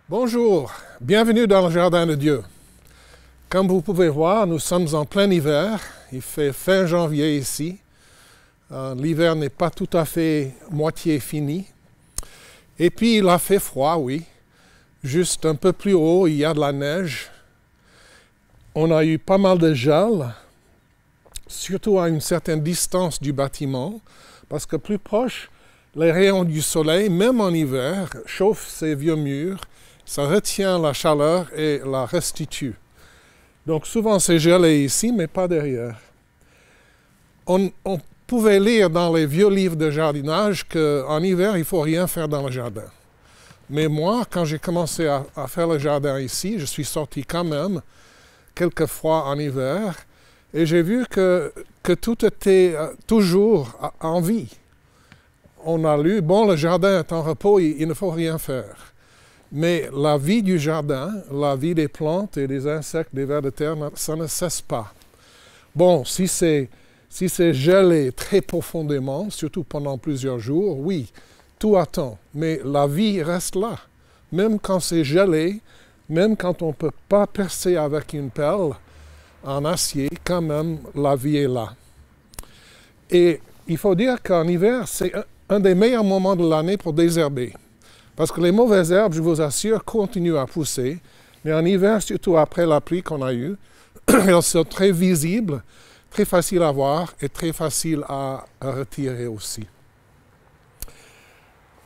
Bonjour, bienvenue dans le Jardin de Dieu. Comme vous pouvez voir, nous sommes en plein hiver. Il fait fin janvier ici. L'hiver n'est pas tout à fait moitié fini. Et puis il a fait froid, oui. Juste un peu plus haut, il y a de la neige. On a eu pas mal de gel, surtout à une certaine distance du bâtiment, parce que plus proche, les rayons du soleil, même en hiver, chauffent ces vieux murs. Ça retient la chaleur et la restitue. Donc souvent c'est gelé ici, mais pas derrière. On pouvait lire dans les vieux livres de jardinage qu'en hiver, il ne faut rien faire dans le jardin. Mais moi, quand j'ai commencé à faire le jardin ici, je suis sorti quand même quelques fois en hiver et j'ai vu que tout était toujours en vie. On a lu, bon, le jardin est en repos, il ne faut rien faire. Mais la vie du jardin, la vie des plantes et des insectes, des vers de terre, ça ne cesse pas. Bon, si c'est gelé très profondément, surtout pendant plusieurs jours, oui, tout attend. Mais la vie reste là. Même quand c'est gelé, même quand on ne peut pas percer avec une pelle en acier, quand même, la vie est là. Et il faut dire qu'en hiver, c'est un des meilleurs moments de l'année pour désherber. Parce que les mauvaises herbes, je vous assure, continuent à pousser. Mais en hiver, surtout après la pluie qu'on a eue, elles sont très visibles, très faciles à voir et très faciles à retirer aussi.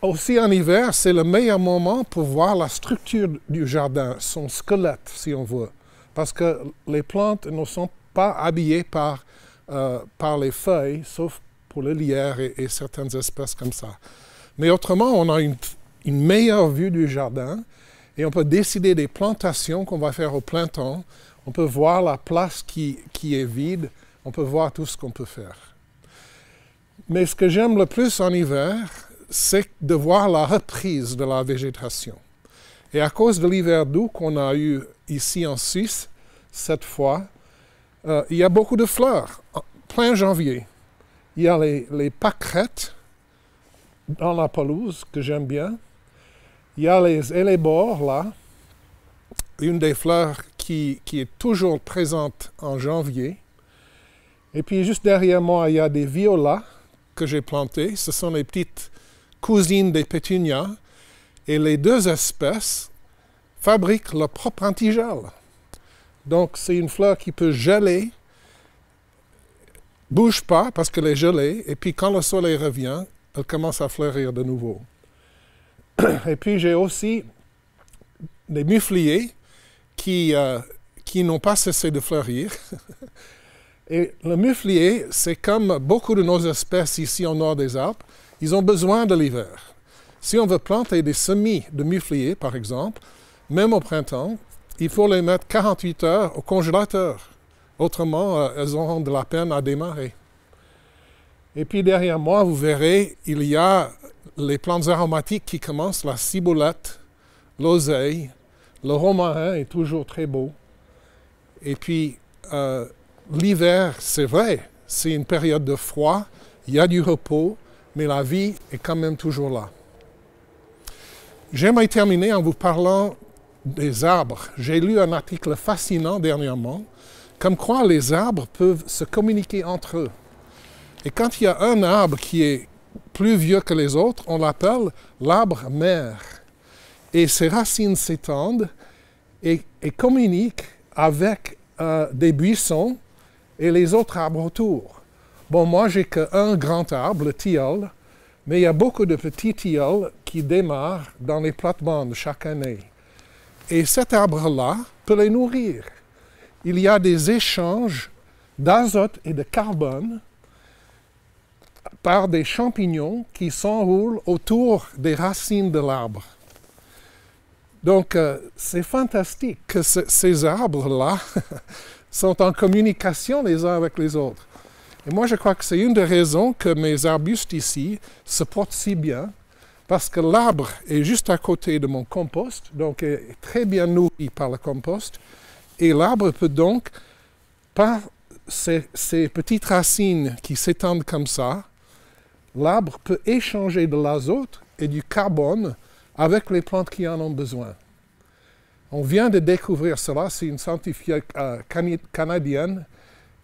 Aussi en hiver, c'est le meilleur moment pour voir la structure du jardin, son squelette, si on veut. Parce que les plantes ne sont pas habillées par les feuilles, sauf pour le lierre et certaines espèces comme ça. Mais autrement, on a une meilleure vue du jardin et on peut décider des plantations qu'on va faire au printemps. On peut voir la place qui est vide, on peut voir tout ce qu'on peut faire. Mais ce que j'aime le plus en hiver, c'est de voir la reprise de la végétation. Et à cause de l'hiver doux qu'on a eu ici en Suisse, cette fois, il y a beaucoup de fleurs, plein janvier. Il y a les pâquerettes dans la pelouse, que j'aime bien. Il y a les hellebores, là, une des fleurs qui est toujours présente en janvier. Et puis juste derrière moi, il y a des violas que j'ai plantés. Ce sont les petites cousines des pétunias. Et les deux espèces fabriquent leur propre antigel. Donc c'est une fleur qui peut geler, bouge pas parce qu'elle est gelée, et puis quand le soleil revient, elle commence à fleurir de nouveau. Et puis j'ai aussi des mufliers qui n'ont pas cessé de fleurir. Et le muflier, c'est comme beaucoup de nos espèces ici au nord des Alpes, ils ont besoin de l'hiver. Si on veut planter des semis de mufliers, par exemple, même au printemps, il faut les mettre 48 heures au congélateur. Autrement, elles auront de la peine à démarrer. Et puis derrière moi, vous verrez, il y a les plantes aromatiques qui commencent, la ciboulette, l'oseille, le romarin est toujours très beau. Et puis l'hiver, c'est vrai, c'est une période de froid, il y a du repos, mais la vie est quand même toujours là. J'aimerais terminer en vous parlant des arbres. J'ai lu un article fascinant dernièrement, comme quoi les arbres peuvent se communiquer entre eux. Et quand il y a un arbre qui est plus vieux que les autres, on l'appelle l'arbre mère. Et ses racines s'étendent et communiquent avec des buissons et les autres arbres autour. Bon, moi, j'ai qu'un grand arbre, le tilleul, mais il y a beaucoup de petits tilleuls qui démarrent dans les plates-bandes chaque année. Et cet arbre-là peut les nourrir. Il y a des échanges d'azote et de carbone par des champignons qui s'enroulent autour des racines de l'arbre. Donc, c'est fantastique que ces arbres-là sont en communication les uns avec les autres. Et moi, je crois que c'est une des raisons que mes arbustes ici se portent si bien, parce que l'arbre est juste à côté de mon compost, donc est très bien nourri par le compost, et l'arbre peut donc, par ces petites racines qui s'étendent comme ça, l'arbre peut échanger de l'azote et du carbone avec les plantes qui en ont besoin. On vient de découvrir cela, c'est une scientifique canadienne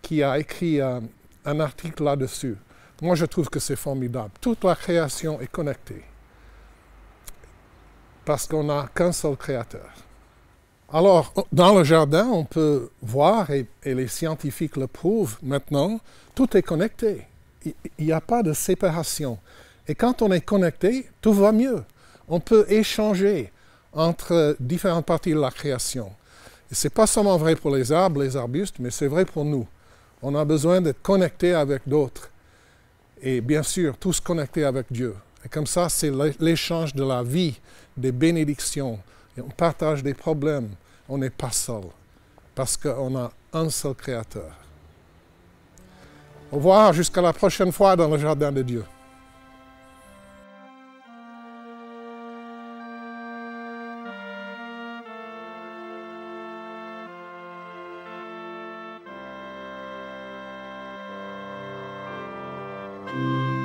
qui a écrit un article là-dessus. Moi, je trouve que c'est formidable. Toute la création est connectée parce qu'on n'a qu'un seul créateur. Alors, dans le jardin, on peut voir, et les scientifiques le prouvent maintenant, tout est connecté. Il n'y a pas de séparation. Et quand on est connecté, tout va mieux. On peut échanger entre différentes parties de la création. Et ce n'est pas seulement vrai pour les arbres, les arbustes, mais c'est vrai pour nous. On a besoin d'être connectés avec d'autres. Et bien sûr, tous connectés avec Dieu. Et comme ça, c'est l'échange de la vie, des bénédictions. Et on partage des problèmes. On n'est pas seul. Parce qu'on a un seul Créateur. Au revoir, jusqu'à la prochaine fois dans le jardin de Dieu. Thank you.